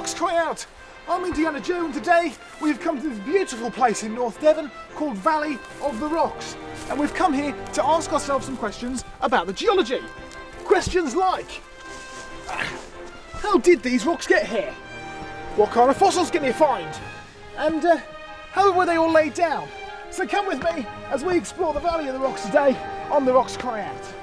Rocks Cry Out! I'm Indy Joe, and today we've come to this beautiful place in North Devon called Valley of the Rocks. And we've come here to ask ourselves some questions about the geology. Questions like, how did these rocks get here? What kind of fossils can you find? And how were they all laid down? So come with me as we explore the Valley of the Rocks today on the Rocks Cry Out.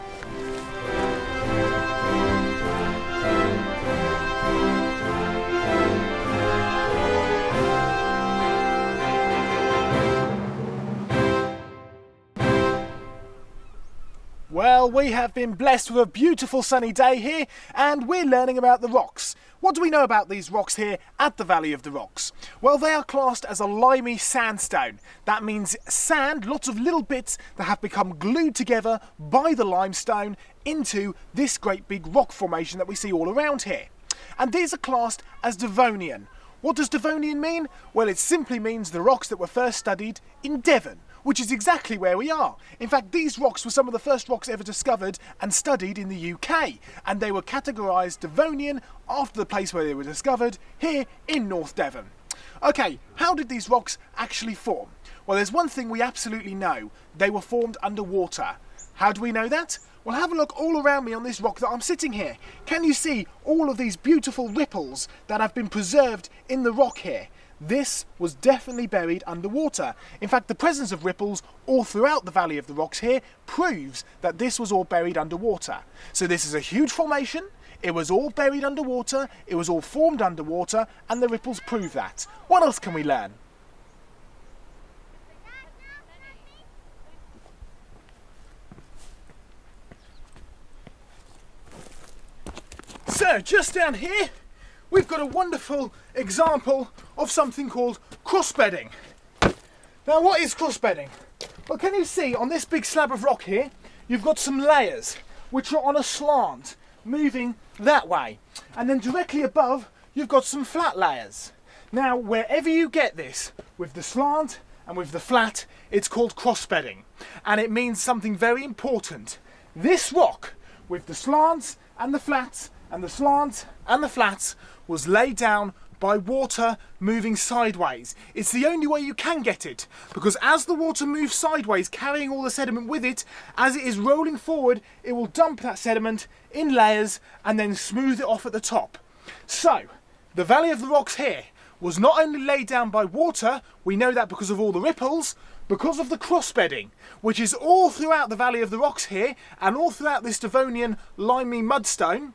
Well, we have been blessed with a beautiful sunny day here, and we're learning about the rocks. What do we know about these rocks here at the Valley of the Rocks? Well, they are classed as a limey sandstone. That means sand, lots of little bits that have become glued together by the limestone into this great big rock formation that we see all around here. And these are classed as Devonian. What does Devonian mean? Well, it simply means the rocks that were first studied in Devon, which is exactly where we are. In fact, these rocks were some of the first rocks ever discovered and studied in the UK, and they were categorised Devonian after the place where they were discovered, here in North Devon. Okay, how did these rocks actually form? Well, there's one thing we absolutely know. They were formed underwater. How do we know that? Well, have a look all around me on this rock that I'm sitting here. Can you see all of these beautiful ripples that have been preserved in the rock here? This was definitely buried underwater. In fact, the presence of ripples all throughout the Valley of the Rocks here proves that this was all buried underwater. So this is a huge formation, it was all buried underwater, it was all formed underwater, and the ripples prove that. What else can we learn? So, just down here, we've got a wonderful example of something called crossbedding. Now, what is crossbedding? Well, can you see on this big slab of rock here, you've got some layers which are on a slant, moving that way. And then directly above, you've got some flat layers. Now, wherever you get this, with the slant and with the flat, it's called crossbedding. And it means something very important. This rock, with the slants and the flats, and the slants and the flats, was laid down by water moving sideways. It's the only way you can get it, because as the water moves sideways, carrying all the sediment with it, as it is rolling forward, it will dump that sediment in layers and then smooth it off at the top. So, the Valley of the Rocks here was not only laid down by water, we know that because of all the ripples, because of the crossbedding, which is all throughout the Valley of the Rocks here, and all throughout this Devonian limey mudstone.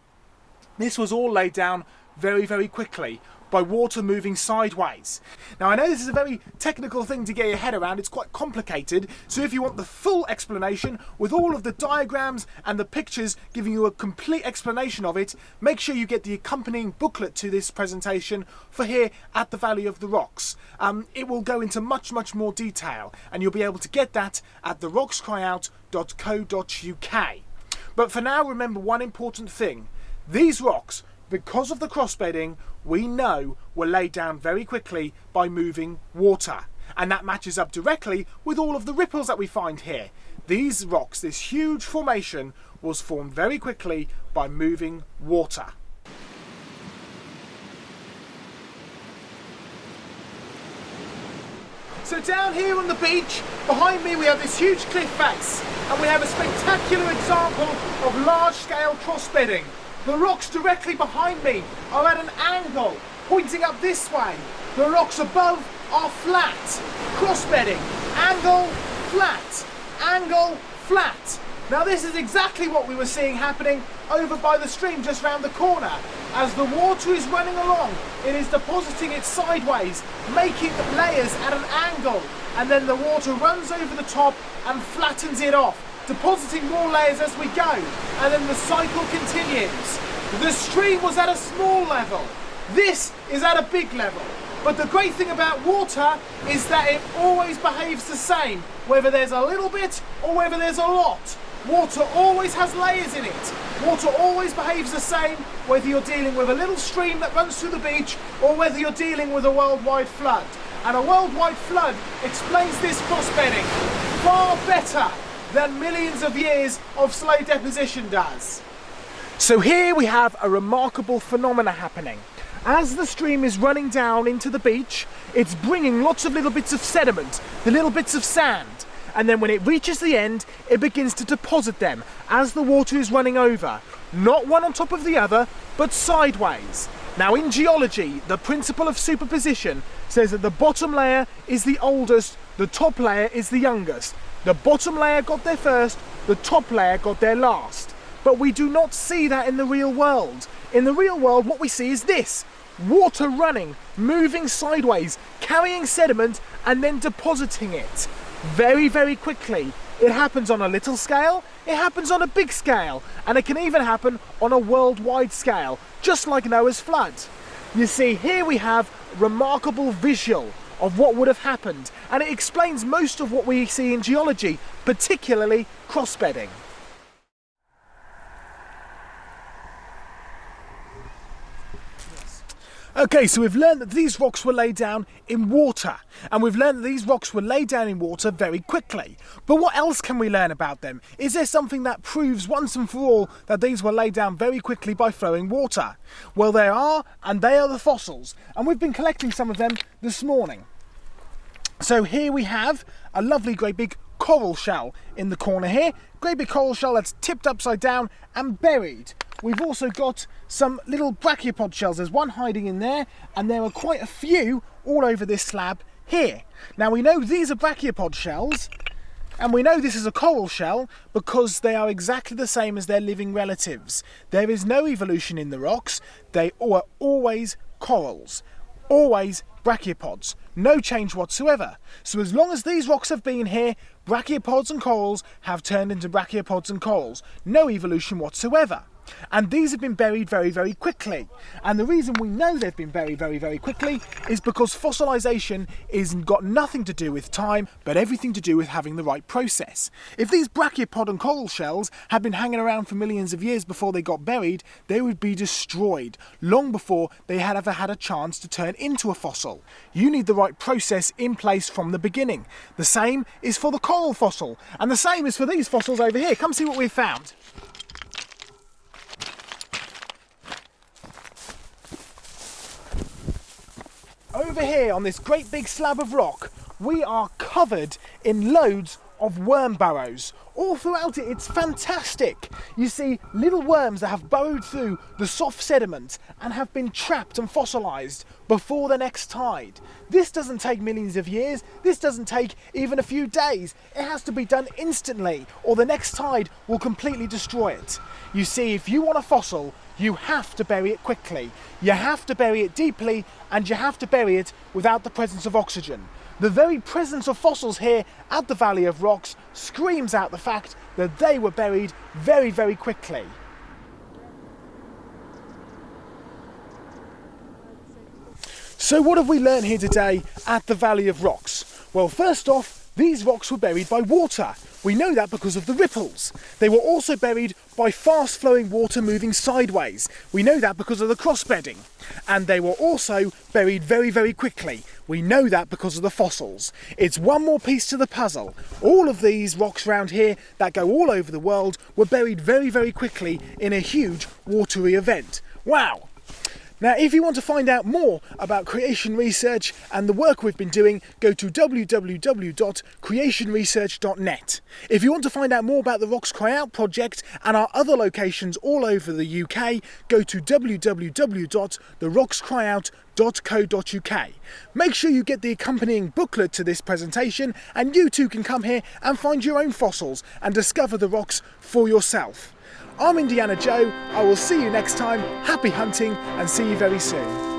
This was all laid down very, very quickly by water moving sideways. Now, I know this is a very technical thing to get your head around, it's quite complicated, so if you want the full explanation with all of the diagrams and the pictures giving you a complete explanation of it, make sure you get the accompanying booklet to this presentation for here at the Valley of the Rocks. It will go into much, much more detail, and you'll be able to get that at therockscryout.co.uk. But for now, remember one important thing. These rocks, because of the crossbedding, we know were laid down very quickly by moving water. And that matches up directly with all of the ripples that we find here. These rocks, this huge formation, was formed very quickly by moving water. So down here on the beach, behind me we have this huge cliff face, and we have a spectacular example of large-scale crossbedding. The rocks directly behind me are at an angle, pointing up this way. The rocks above are flat. Crossbedding, angle, flat, angle, flat. Now this is exactly what we were seeing happening over by the stream just round the corner. As the water is running along, it is depositing it sideways, making layers at an angle, and then the water runs over the top and flattens it off, depositing more layers as we go, and then the cycle continues. The stream was at a small level. This is at a big level. But the great thing about water is that it always behaves the same, whether there's a little bit or whether there's a lot. Water always has layers in it. Water always behaves the same, whether you're dealing with a little stream that runs through the beach or whether you're dealing with a worldwide flood. And a worldwide flood explains this crossbedding far better than millions of years of slow deposition does. So here we have a remarkable phenomena happening. As the stream is running down into the beach, it's bringing lots of little bits of sediment, the little bits of sand. And then when it reaches the end, it begins to deposit them as the water is running over. Not one on top of the other, but sideways. Now in geology, the principle of superposition says that the bottom layer is the oldest, the top layer is the youngest. The bottom layer got there first, the top layer got there last. But we do not see that in the real world. In the real world, what we see is this: water running, moving sideways, carrying sediment and then depositing it very, very quickly. It happens on a little scale, it happens on a big scale, and it can even happen on a worldwide scale, just like Noah's flood. You see, here we have a remarkable visual of what would have happened, and it explains most of what we see in geology, particularly crossbedding. Okay, so we've learned that these rocks were laid down in water, and we've learned that these rocks were laid down in water very quickly. But what else can we learn about them? Is there something that proves once and for all that these were laid down very quickly by flowing water? Well, there are, and they are the fossils, and we've been collecting some of them this morning. So here we have a lovely great big coral shell in the corner here, great big coral shell that's tipped upside down and buried. We've also got some little brachiopod shells. There's one hiding in there, and there are quite a few all over this slab here. Now we know these are brachiopod shells, and we know this is a coral shell because they are exactly the same as their living relatives. There is no evolution in the rocks. They are always corals, always brachiopods, no change whatsoever. So as long as these rocks have been here, brachiopods and corals have turned into brachiopods and corals, no evolution whatsoever. And these have been buried very, very quickly. And the reason we know they've been buried very, very quickly is because fossilization is got nothing to do with time, but everything to do with having the right process. If these brachiopod and coral shells had been hanging around for millions of years before they got buried, they would be destroyed long before they had ever had a chance to turn into a fossil. You need the right process in place from the beginning. The same is for the coral fossil, and the same is for these fossils over here. Come see what we've found. Over here on this great big slab of rock, we are covered in loads of worm burrows. All throughout it, it's fantastic. You see little worms that have burrowed through the soft sediment and have been trapped and fossilized before the next tide. This doesn't take millions of years, this doesn't take even a few days. It has to be done instantly, or the next tide will completely destroy it. You see, if you want a fossil, you have to bury it quickly. You have to bury it deeply, and you have to bury it without the presence of oxygen. The very presence of fossils here at the Valley of Rocks screams out the fact that they were buried very, very quickly. So what have we learned here today at the Valley of Rocks? Well, first off, these rocks were buried by water. We know that because of the ripples. They were also buried by fast flowing water moving sideways. We know that because of the crossbedding. And they were also buried very, very quickly. We know that because of the fossils. It's one more piece to the puzzle. All of these rocks around here that go all over the world were buried very, very quickly in a huge watery event. Wow! Now, if you want to find out more about creation research and the work we've been doing, go to www.creationresearch.net. If you want to find out more about the Rocks Cry Out project and our other locations all over the UK, go to www.therockscryout.co.uk. Make sure you get the accompanying booklet to this presentation, and you too can come here and find your own fossils and discover the rocks for yourself. I'm Indy Joe. I will see you next time. Happy hunting, and see you very soon.